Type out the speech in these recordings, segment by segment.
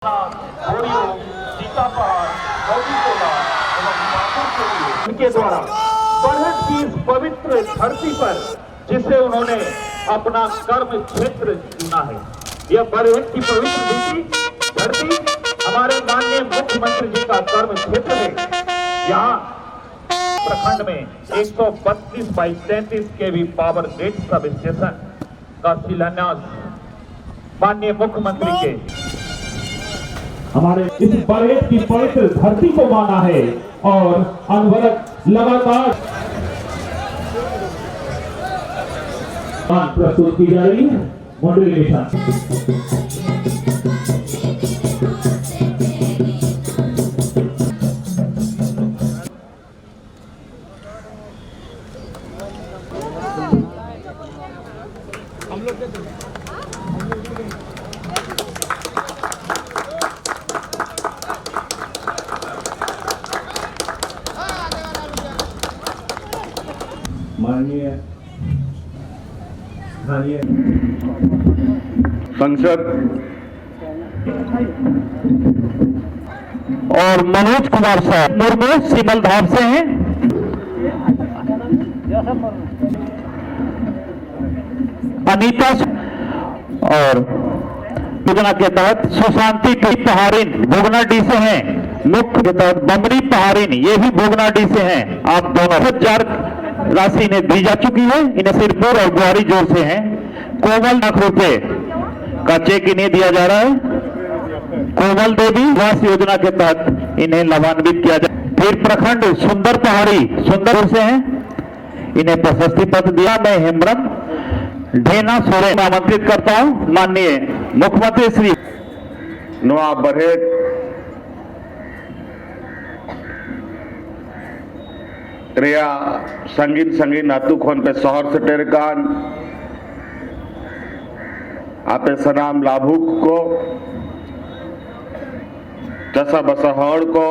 उनके द्वारा बढ़त की इस पवित्र धरती पर जिसे उन्होंने अपना कर्म क्षेत्र चुना है, यह बरहट की पवित्र धरती हमारे माननीय मुख्यमंत्री जी का कर्म क्षेत्र है। यहाँ प्रखंड में 132/33 केवी पावर ग्रिड सब स्टेशन का शिलान्यास माननीय मुख्यमंत्री के हमारे इस बरहट की पवित्र धरती को माना है और अनवरत लगातार प्रस्तुत की जा रही है। मुंडरी निशान माननीय संसद और मनोज कुमार साहब मुर्मू सिमलधाम से हैं। अनीता और योजना के तहत सुशांति पहाड़िन भोगनाडीह से हैं। मुख्य के तहत बमरी पहाड़िन ये भी भोगनाडीह से हैं। आप दोनों हजार राशि इन्हें दी जा चुकी है। इन्हें सिरपुर और गुआरी जोर से हैं। कोमल लाख रुपए का चेक इन्हें दिया जा रहा है। कोमल देवी आवास योजना के तहत इन्हें लाभान्वित किया जाए। फिर प्रखंड सुंदर पहाड़ी सुंदर से हैं, इन्हें प्रशस्ति पत्र दिया। मैं हेमरम ढेना सोरेन आमंत्रित करता हूं माननीय मुख्यमंत्री श्री नवा बरहेट रिया संगीन नातू खोन पे शहर से टेरकान आपे सनाम लाभुक को चसा बसहड़ को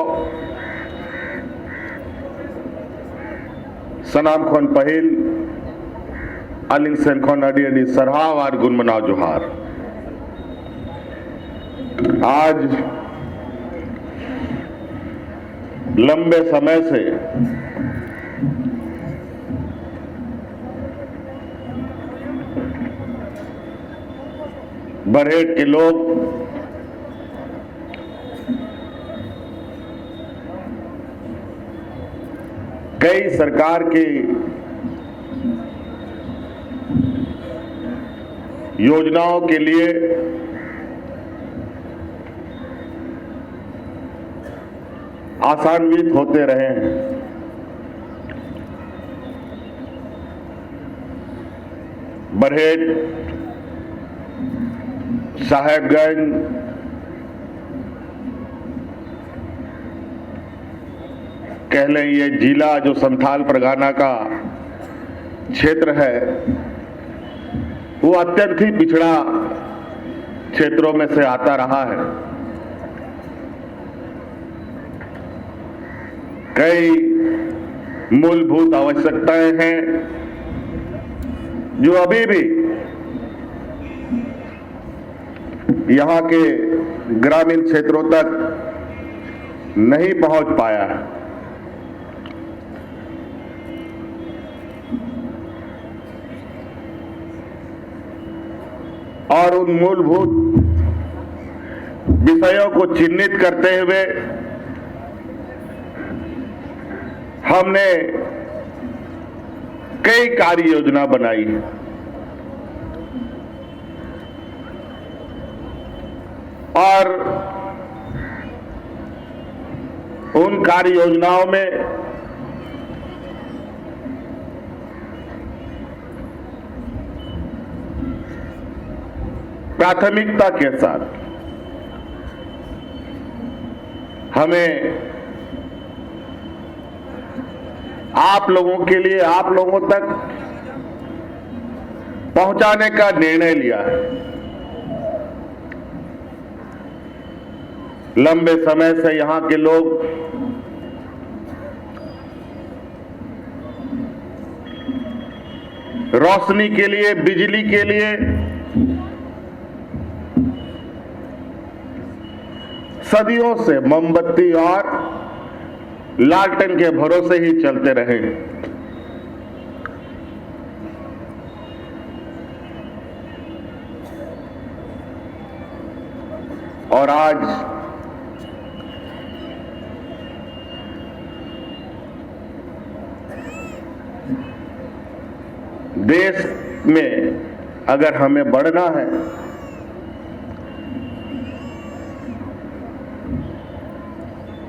सनाम खोन पहिल अलिंग सेन खोन अडी अडी सरहाव और गुनमनाव जोहार। आज लंबे समय से बरहेट के लोग कई सरकार की योजनाओं के लिए आसान्वित होते रहे हैं। बरहेट, साहेबगंज, कह लें ये जिला जो संथाल परगना का क्षेत्र है वो अत्यंत ही पिछड़ा क्षेत्रों में से आता रहा है। कई मूलभूत आवश्यकताएं हैं जो अभी भी यहाँ के ग्रामीण क्षेत्रों तक नहीं पहुंच पाया है। और उन मूलभूत विषयों को चिन्हित करते हुए हमने कई कार्य योजना बनाई है। और उन कार्य योजनाओं में प्राथमिकता के साथ हमें आप लोगों के लिए आप लोगों तक पहुंचाने का निर्णय लिया है। लंबे समय से यहां के लोग रोशनी के लिए, बिजली के लिए सदियों से मोमबत्ती और लालटेन के भरोसे ही चलते रहे। और आज देश में अगर हमें बढ़ना है,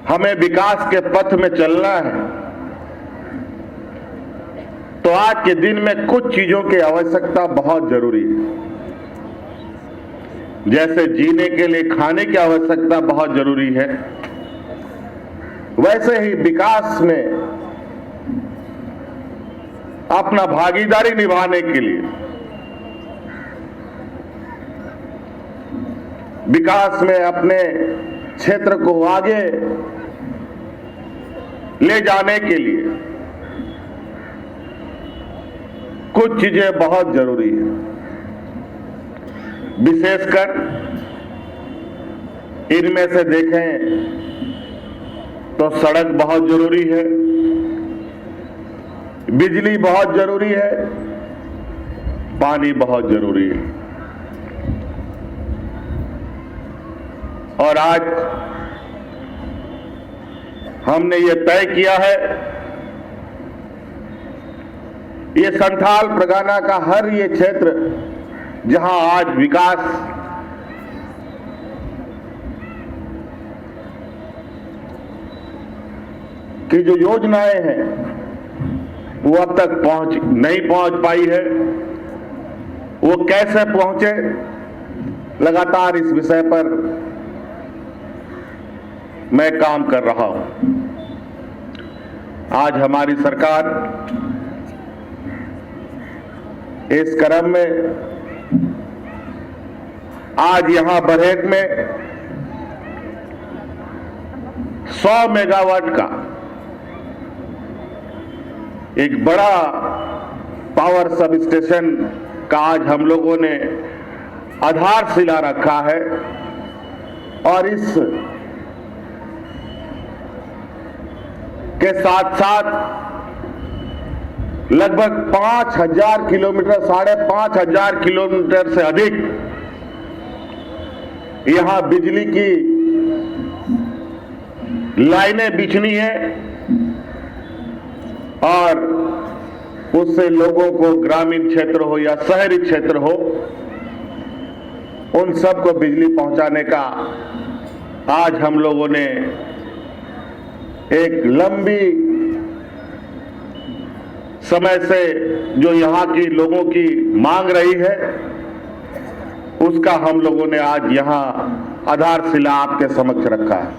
हमें विकास के पथ में चलना है, तो आज के दिन में कुछ चीजों की आवश्यकता बहुत जरूरी है। जैसे जीने के लिए खाने की आवश्यकता बहुत जरूरी है, वैसे ही विकास में अपना भागीदारी निभाने के लिए, विकास में अपने क्षेत्र को आगे ले जाने के लिए कुछ चीजें बहुत जरूरी है। विशेषकर इनमें से देखें तो सड़क बहुत जरूरी है, बिजली बहुत जरूरी है, पानी बहुत जरूरी है। और आज हमने ये तय किया है, ये संथाल परगना का हर ये क्षेत्र जहां आज विकास की जो योजनाएं हैं वो अब तक नहीं पहुंच पाई है, वो कैसे पहुंचे, लगातार इस विषय पर मैं काम कर रहा हूं। आज हमारी सरकार इस क्रम में आज यहां बरहेट में 100 मेगावाट का एक बड़ा पावर सब स्टेशन का आज हम लोगों ने आधारशिला रखा है। और इस के साथ साथ लगभग 5000 किलोमीटर, 5500 किलोमीटर से अधिक यहां बिजली की लाइनें बिछनी है और उससे लोगों को ग्रामीण क्षेत्र हो या शहरी क्षेत्र हो, उन सबको बिजली पहुंचाने का आज हम लोगों ने एक लंबी समय से जो यहाँ की लोगों की मांग रही है, उसका हम लोगों ने आज यहाँ आधारशिला आपके समक्ष रखा है।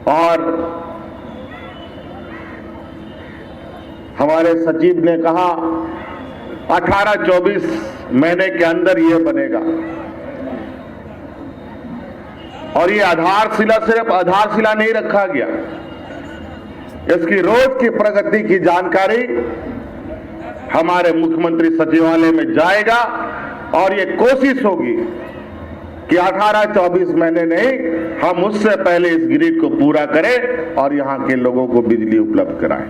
और हमारे सचिव ने कहा 18-24 महीने के अंदर ये बनेगा। और ये आधारशिला सिर्फ आधारशिला नहीं रखा गया, इसकी रोज की प्रगति की जानकारी हमारे मुख्यमंत्री सचिवालय में जाएगा और ये कोशिश होगी कि 18-24 महीने नहीं, हम उससे पहले इस ग्रिड को पूरा करें और यहां के लोगों को बिजली उपलब्ध कराएं।